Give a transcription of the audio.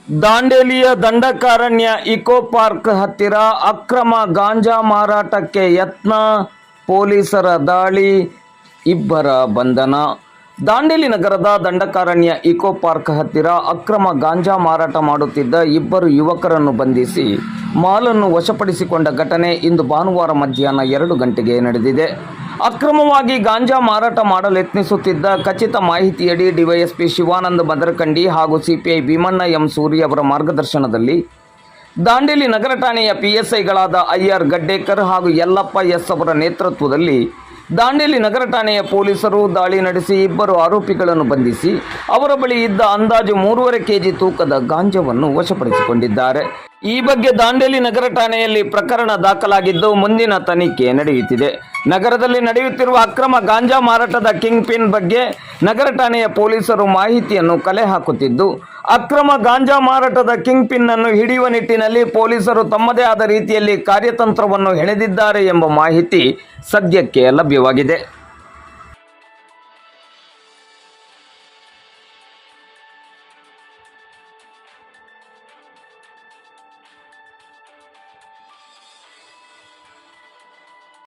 ದಾಂಡೇಲಿಯ Dandakaranya eco park ಹತ್ತಿರ ಅಕ್ರಮ ಗಾಂಜಾ ಮಾರಾಟಕ್ಕೆ ಯತ್ನ, ಪೊಲೀಸರ ದಾಳಿ, ಇಬ್ಬರ ಬಂಧನ. ದಾಂಡೇಲಿ ನಗರದ ದಂಡಕಾರಣ್ಯ ಇಕೋ ಪಾರ್ಕ್ ಹತ್ತಿರ ಅಕ್ರಮ ಗಾಂಜಾ ಮಾರಾಟ ಮಾಡುತ್ತಿದ್ದ ಇಬ್ಬರು ಯುವಕರನ್ನು ಬಂಧಿಸಿ ಮಾಲನ್ನು ವಶಪಡಿಸಿಕೊಂಡ ಘಟನೆ ಇಂದು ಭಾನುವಾರ ಮಧ್ಯಾಹ್ನ 2 ಗಂಟೆಗೆ ನಡೆದಿದೆ. ಅಕ್ರಮವಾಗಿ ಗಾಂಜಾ ಮಾರಾಟ ಮಾಡಲು ಯತ್ನಿಸುತ್ತಿದ್ದ ಖಚಿತ ಮಾಹಿತಿಯಡಿ ಡಿವೈಎಸ್ಪಿ ಶಿವಾನಂದ ಮದರಕಂಡಿ ಹಾಗೂ ಸಿಪಿಐ ಭೀಮಣ್ಣ ಎಂ ಸೂರಿ ಅವರ ಮಾರ್ಗದರ್ಶನದಲ್ಲಿ ದಾಂಡೇಲಿ ನಗರ ಠಾಣೆಯ ಪಿಎಸ್ಐಗಳಾದ ಐಆರ್ ಗಡ್ಡೇಕರ್ ಹಾಗೂ ಯಲ್ಲಪ್ಪ ಎಸ್ ಅವರ ನೇತೃತ್ವದಲ್ಲಿ ದಾಂಡೇಲಿ ನಗರ ಠಾಣೆಯ ಪೊಲೀಸರು ದಾಳಿ ನಡೆಸಿ ಇಬ್ಬರು ಆರೋಪಿಗಳನ್ನು ಬಂಧಿಸಿ ಅವರ ಬಳಿ ಇದ್ದ ಅಂದಾಜು 3.5 ಕೆಜಿ ತೂಕದ ಗಾಂಜಾವನ್ನು ವಶಪಡಿಸಿಕೊಂಡಿದ್ದಾರೆ. ಈ ಬಗ್ಗೆ ದಾಂಡೇಲಿ ನಗರ ಠಾಣೆಯಲ್ಲಿ ಪ್ರಕರಣ ದಾಖಲಾಗಿದ್ದು ಮುಂದಿನ ತನಿಖೆ ನಡೆಯುತ್ತಿದೆ. ನಗರದಲ್ಲಿ ನಡೆಯುತ್ತಿರುವ ಅಕ್ರಮ ಗಾಂಜಾ ಮಾರಾಟದ ಕಿಂಗ್ ಪಿನ್ ಬಗ್ಗೆ ನಗರ ಠಾಣೆಯ ಪೊಲೀಸರು ಮಾಹಿತಿಯನ್ನು ಕಲೆ ಹಾಕುತ್ತಿದ್ದು, ಅಕ್ರಮ ಗಾಂಜಾ ಮಾರಾಟದ ಕಿಂಗ್ ಪಿನ್ ಅನ್ನು ಹಿಡಿಯುವ ನಿಟ್ಟಿನಲ್ಲಿ ಪೊಲೀಸರು ತಮ್ಮದೇ ಆದ ರೀತಿಯಲ್ಲಿ ಕಾರ್ಯತಂತ್ರವನ್ನು ಹೆಣೆದಿದ್ದಾರೆ ಎಂಬ ಮಾಹಿತಿ ಸದ್ಯಕ್ಕೆ ಲಭ್ಯವಾಗಿದೆ.